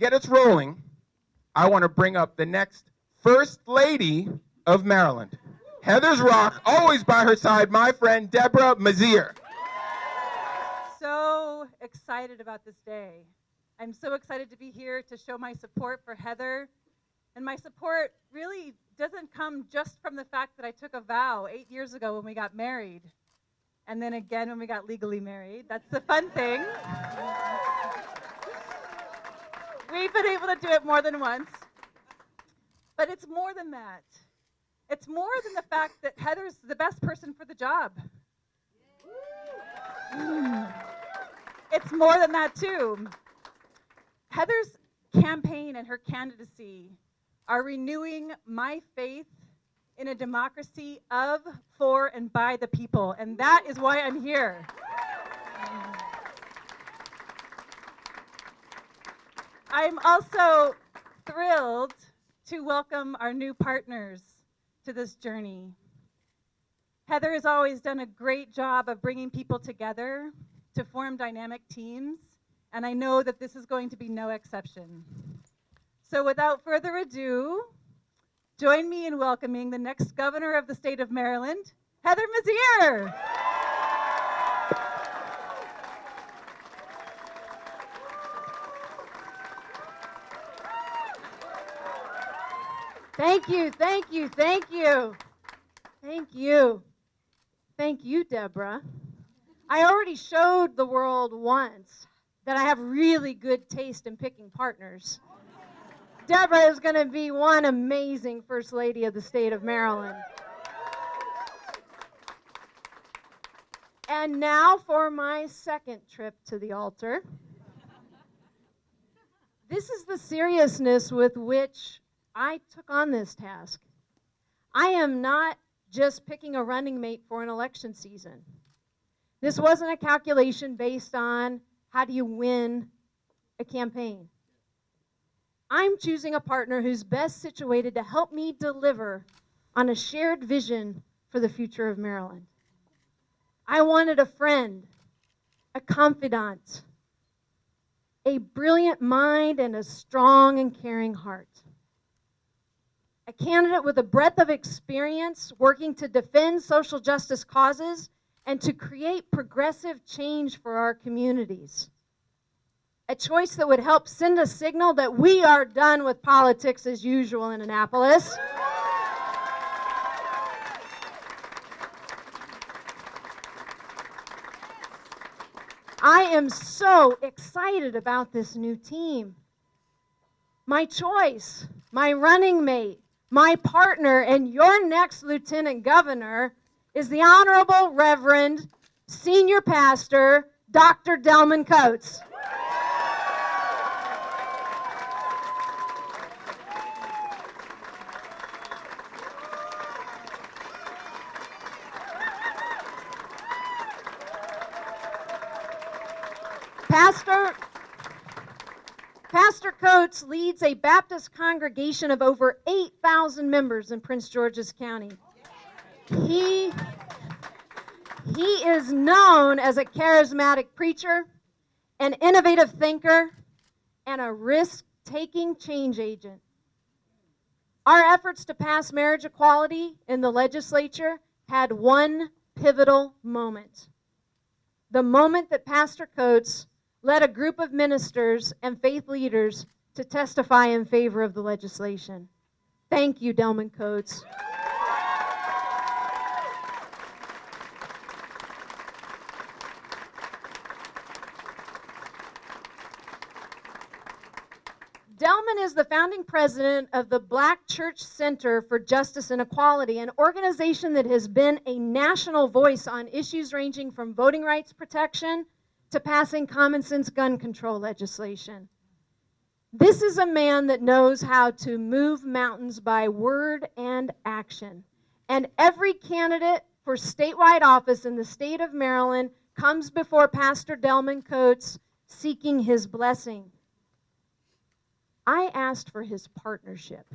get us rolling, I want to bring up the next First Lady of Maryland. Heather's rock, always by her side, my friend Heather Mizeur. So excited about this day. I'm so excited to be here to show my support for Heather. And my support really doesn't come just from the fact that I took a vow 8 years ago when we got married. And then again when we got legally married. That's the fun thing. We've been able to do it more than once. But it's more than that. It's more than the fact that Heather's the best person for the job. It's more than that, too. Heather's campaign and her candidacy are renewing my faith in a democracy of, for, and by the people, and that is why I'm here. I'm also thrilled to welcome our new partners to this journey. Heather has always done a great job of bringing people together to form dynamic teams, and I know that this is going to be no exception. So without further ado, join me in welcoming the next governor of the state of Maryland, Heather Mizeur. Thank you, thank you, thank you. Thank you. Thank you, Deborah. I already showed the world once that I have really good taste in picking partners. Deborah is going to be one amazing First Lady of the state of Maryland. And now for my second trip to the altar. This is the seriousness with which I took on this task. I am not just picking a running mate for an election season. This wasn't a calculation based on how do you win a campaign. I'm choosing a partner who's best situated to help me deliver on a shared vision for the future of Maryland. I wanted a friend, a confidant, a brilliant mind, and a strong and caring heart. A candidate with a breadth of experience working to defend social justice causes and to create progressive change for our communities. A choice that would help send a signal that we are done with politics as usual in Annapolis. I am so excited about this new team. My choice, my running mate, my partner, and your next Lieutenant Governor is the Honorable Reverend Senior Pastor, Dr. Delman Coates. Pastor Coates leads a Baptist congregation of over 8,000 members in Prince George's County. He is known as a charismatic preacher, an innovative thinker, and a risk-taking change agent. Our efforts to pass marriage equality in the legislature had one pivotal moment. The moment that Pastor Coates led a group of ministers and faith leaders to testify in favor of the legislation. Thank you, Delman Coates. Delman is the founding president of the Black Church Center for Justice and Equality, an organization that has been a national voice on issues ranging from voting rights protection to passing common sense gun control legislation. This is a man that knows how to move mountains by word and action. And every candidate for statewide office in the state of Maryland comes before Pastor Delman Coates seeking his blessing. I asked for his partnership.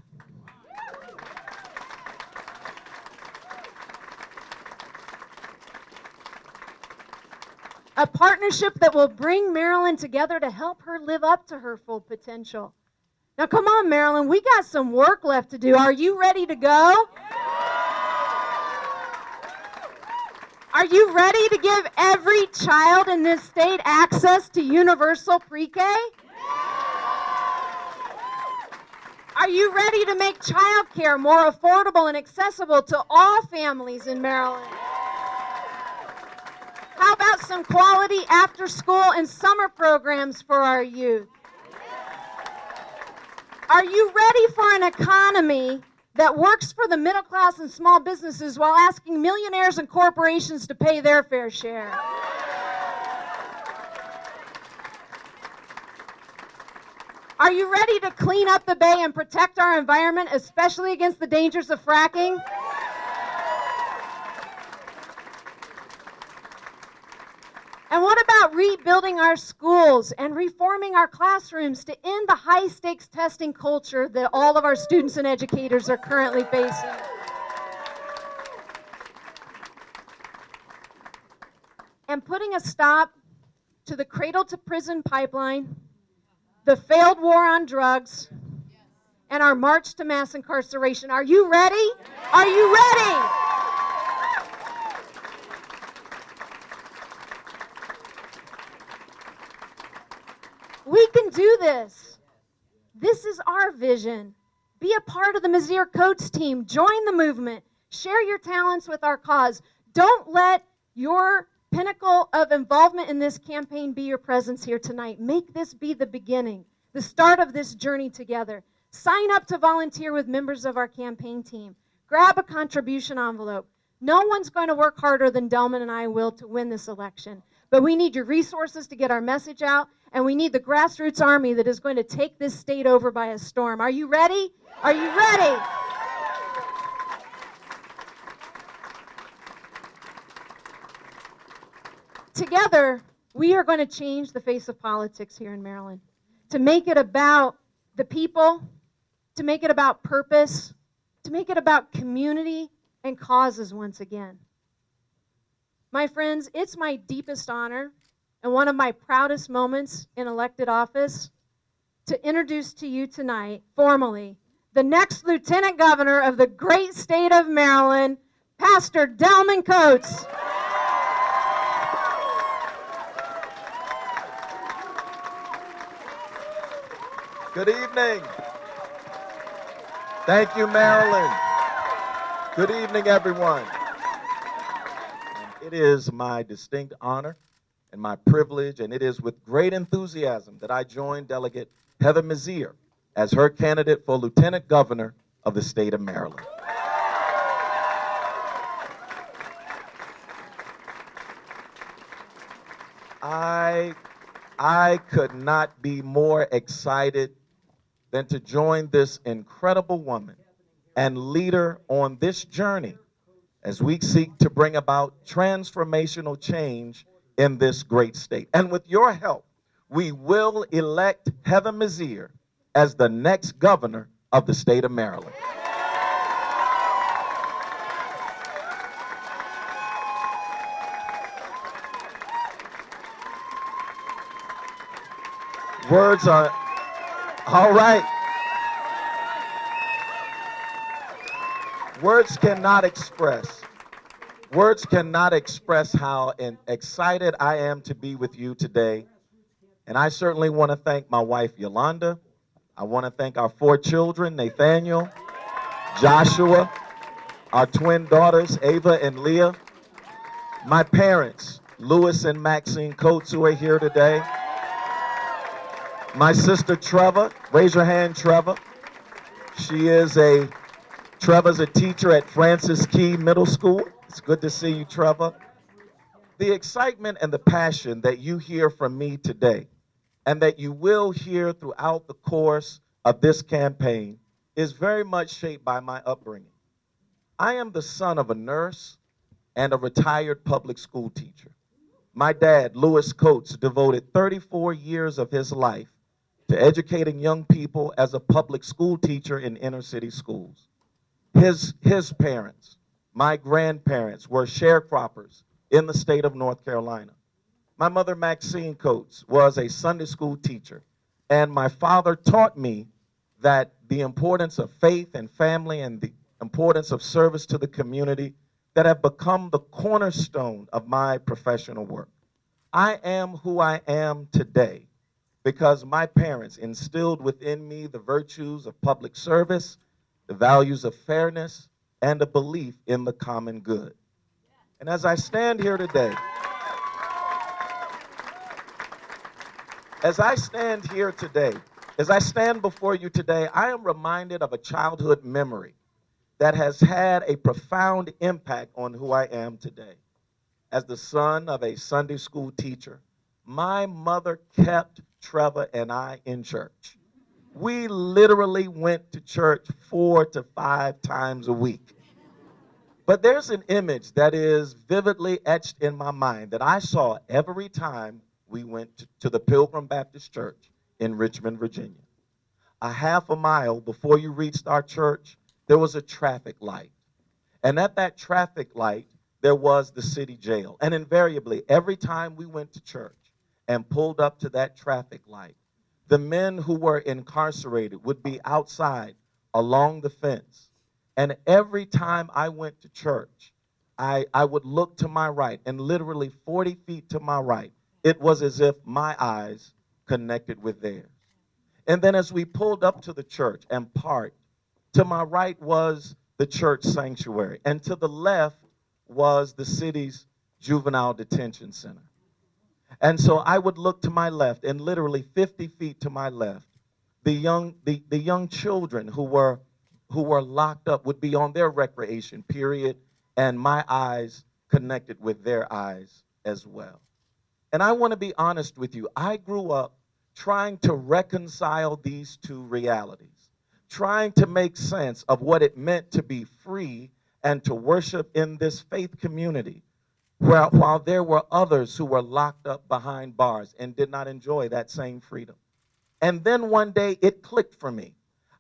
A partnership that will bring Maryland together to help her live up to her full potential. Now, come on, Maryland. We got some work left to do. Are you ready to go? Are you ready to give every child in this state access to universal pre-K? Are you ready to make childcare more affordable and accessible to all families in Maryland? How about some quality after-school and summer programs for our youth? Are you ready for an economy that works for the middle class and small businesses while asking millionaires and corporations to pay their fair share? Are you ready to clean up the Bay and protect our environment, especially against the dangers of fracking? And what about rebuilding our schools and reforming our classrooms to end the high-stakes testing culture that all of our students and educators are currently facing? And putting a stop to the cradle-to-prison pipeline, the failed war on drugs, and our march to mass incarceration. Are you ready? Are you ready? We can do this. This is our vision. Be a part of the Mizeur Coates team. Join the movement. Share your talents with our cause. Don't let your pinnacle of involvement in this campaign be your presence here tonight. Make this be the beginning, the start of this journey together. Sign up to volunteer with members of our campaign team. Grab a contribution envelope. No one's going to work harder than Delman and I will to win this election. But we need your resources to get our message out, and we need the grassroots army that is going to take this state over by a storm. Are you ready? Are you ready? Together, we are going to change the face of politics here in Maryland, to make it about the people, to make it about purpose, to make it about community and causes once again. My friends, it's my deepest honor and one of my proudest moments in elected office to introduce to you tonight, formally, the next Lieutenant Governor of the great state of Maryland, Pastor Delman Coates. Good evening. Thank you, Maryland. Good evening, everyone. It is my distinct honor and my privilege, and it is with great enthusiasm that I join Delegate Heather Mizeur as her candidate for Lieutenant Governor of the state of Maryland. I could not be more excited than to join this incredible woman and leader on this journey as we seek to bring about transformational change in this great state. And with your help, we will elect Heather Mizeur as the next governor of the state of Maryland. Words are, all right. Words cannot express how excited I am to be with you today. And I certainly want to thank my wife, Yolanda. I want to thank our 4 children, Nathaniel, Joshua, our twin daughters, Ava and Leah, my parents, Louis and Maxine Coates, who are here today, my sister, Trevor. Raise your hand, Trevor. Trevor's a teacher at Francis Key Middle School. It's good to see you, Trevor. The excitement and the passion that you hear from me today and that you will hear throughout the course of this campaign is very much shaped by my upbringing. I am the son of a nurse and a retired public school teacher. My dad, Louis Coates, devoted 34 years of his life to educating young people as a public school teacher in inner city schools. His parents, my grandparents, were sharecroppers in the state of North Carolina. My mother, Maxine Coates, was a Sunday school teacher, and my father taught me that the importance of faith and family and the importance of service to the community that have become the cornerstone of my professional work. I am who I am today because my parents instilled within me the virtues of public service, the values of fairness, and a belief in the common good. And as I stand here today, as I stand before you today, I am reminded of a childhood memory that has had a profound impact on who I am today. As the son of a Sunday school teacher, my mother kept Trevor and I in church. We literally went to church 4 to 5 times a week. But there's an image that is vividly etched in my mind that I saw every time we went to the Pilgrim Baptist Church in Richmond, Virginia. A half a mile before you reached our church, there was a traffic light. And at that traffic light, there was the city jail. And invariably, every time we went to church and pulled up to that traffic light, the men who were incarcerated would be outside along the fence. And every time I went to church, I would look to my right, and literally 40 feet to my right, it was as if my eyes connected with theirs. And then as we pulled up to the church and parked, to my right was the church sanctuary, and to the left was the city's juvenile detention center. And so I would look to my left, and literally 50 feet to my left, the young children who were locked up would be on their recreation period, and my eyes connected with their eyes as well. And I want to be honest with you, I grew up trying to reconcile these two realities, trying to make sense of what it meant to be free and to worship in this faith community, while there were others who were locked up behind bars and did not enjoy that same freedom. And then one day it clicked for me.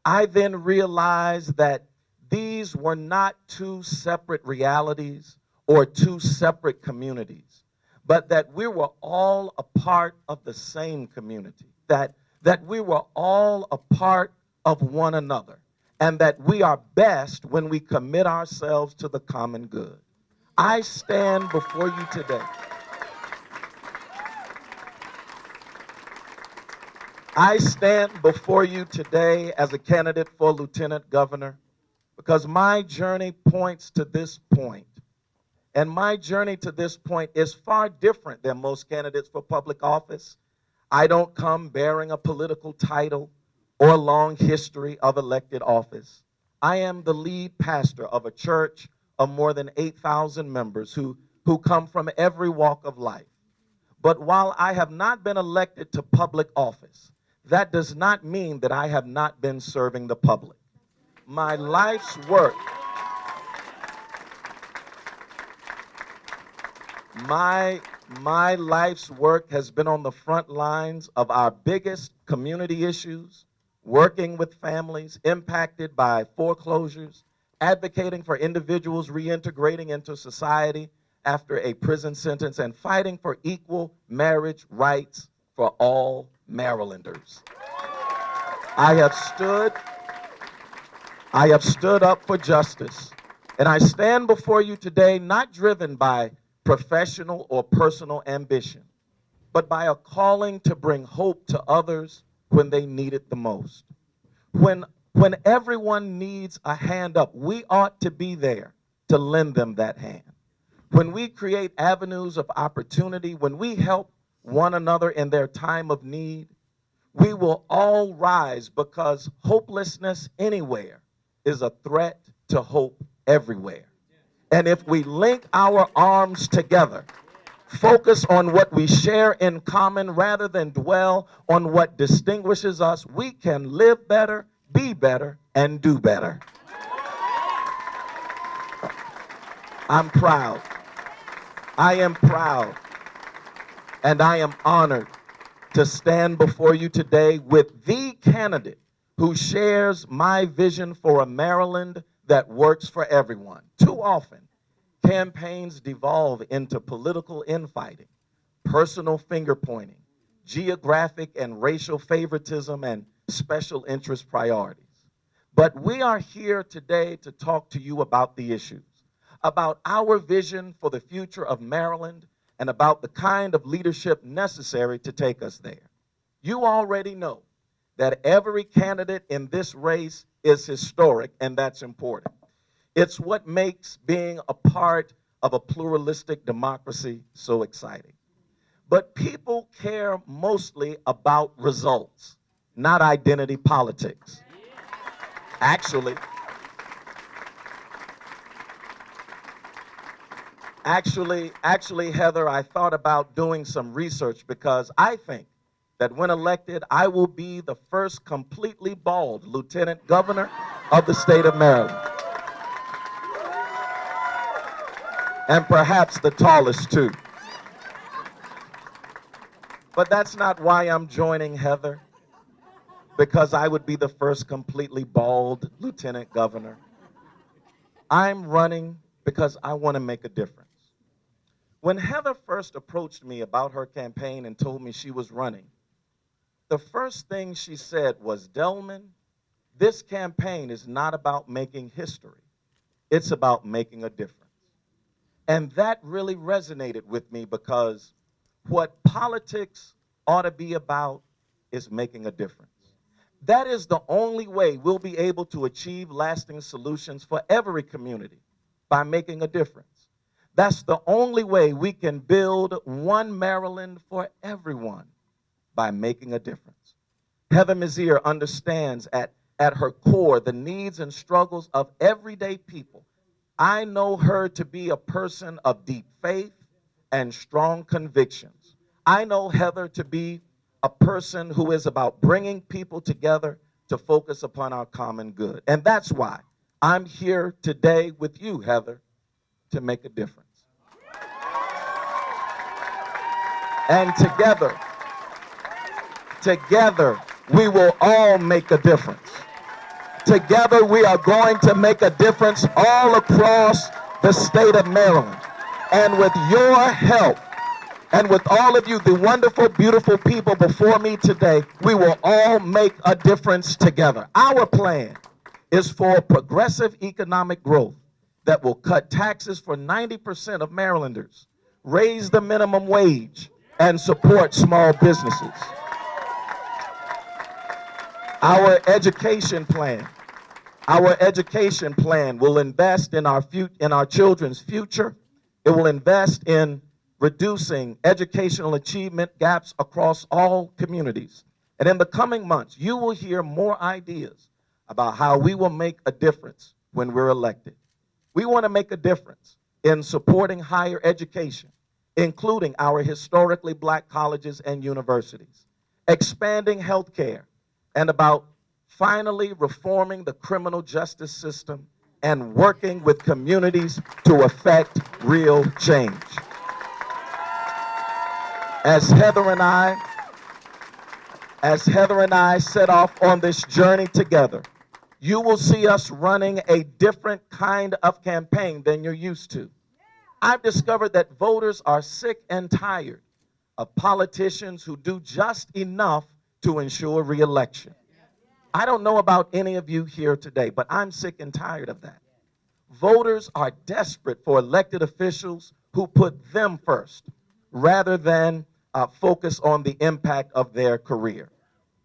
I then realized that these were not two separate realities or two separate communities, but that we were all a part of the same community, that we were all a part of one another, and that we are best when we commit ourselves to the common good. I stand before you today. I stand before you today as a candidate for lieutenant governor because my journey points to this point. And my journey to this point is far different than most candidates for public office. I don't come bearing a political title or a long history of elected office. I am the lead pastor of a church of more than 8,000 members who come from every walk of life. But while I have not been elected to public office, that does not mean that I have not been serving the public. My life's work, my life's work has been on the front lines of our biggest community issues, working with families impacted by foreclosures, advocating for individuals reintegrating into society after a prison sentence, and fighting for equal marriage rights for all Marylanders. I have stood up for justice, and I stand before you today not driven by professional or personal ambition, but by a calling to bring hope to others when they need it the most. When everyone needs a hand up, we ought to be there to lend them that hand. When we create avenues of opportunity, when we help one another in their time of need, we will all rise because hopelessness anywhere is a threat to hope everywhere. And if we link our arms together, focus on what we share in common rather than dwell on what distinguishes us, we can live better, be better, and do better. I'm proud. I am proud, and I am honored to stand before you today with the candidate who shares my vision for a Maryland that works for everyone. Too often, campaigns devolve into political infighting, personal finger pointing, geographic and racial favoritism, and special interest priorities. But we are here today to talk to you about the issues, about our vision for the future of Maryland, and about the kind of leadership necessary to take us there. You already know that every candidate in this race is historic, and that's important. It's what makes being a part of a pluralistic democracy so exciting. But people care mostly about results, not identity politics. Actually, Heather, I thought about doing some research because I think that when elected, I will be the first completely bald lieutenant governor of the state of Maryland. And perhaps the tallest too. But that's not why I'm joining Heather, because I would be the first completely bald lieutenant governor. I'm running because I want to make a difference. When Heather first approached me about her campaign and told me she was running, the first thing she said was, Delman, this campaign is not about making history. It's about making a difference. And that really resonated with me because what politics ought to be about is making a difference. That is the only way we'll be able to achieve lasting solutions for every community, by making a difference. That's the only way we can build one Maryland for everyone, by making a difference. Heather Mizeur understands at her core the needs and struggles of everyday people. I know her to be a person of deep faith and strong convictions. I know Heather to be a person who is about bringing people together to focus upon our common good. And that's why I'm here today with you, Heather, to make a difference. And together, we will all make a difference. Together, we are going to make a difference all across the state of Maryland. And with your help, and with all of you, the wonderful, beautiful people before me today, we will all make a difference together. Our plan is for progressive economic growth that will cut taxes for 90% of Marylanders, raise the minimum wage, and support small businesses. Our education plan will invest in our children's future. It will invest in reducing educational achievement gaps across all communities. And in the coming months, you will hear more ideas about how we will make a difference when we're elected. We want to make a difference in supporting higher education, including our historically black colleges and universities, expanding health care, and about finally reforming the criminal justice system and working with communities to effect real change. As Heather and I set off on this journey together, you will see us running a different kind of campaign than you're used to. I've discovered that voters are sick and tired of politicians who do just enough to ensure re-election. I don't know about any of you here today, but I'm sick and tired of that. Voters are desperate for elected officials who put them first rather than focus on the impact of their career.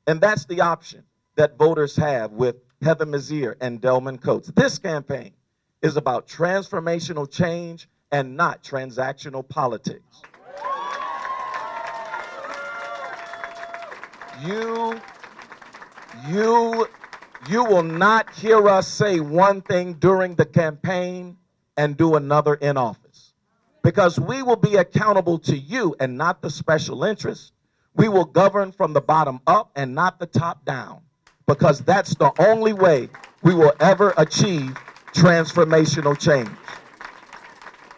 And that's the option that voters have with Heather Mizeur and Delman Coates. This campaign is about transformational change and not transactional politics. You will not hear us say one thing during the campaign and do another in office, because we will be accountable to you and not the special interests. We will govern from the bottom up and not the top down, because that's the only way we will ever achieve transformational change.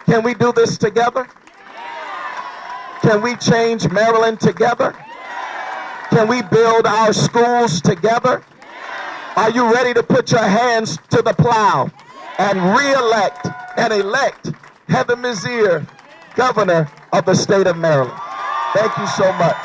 Can we do this together? Can we change Maryland together? Can we build our schools together? Are you ready to put your hands to the plow and re-elect and elect Heather Mizeur, governor of the state of Maryland? Thank you so much.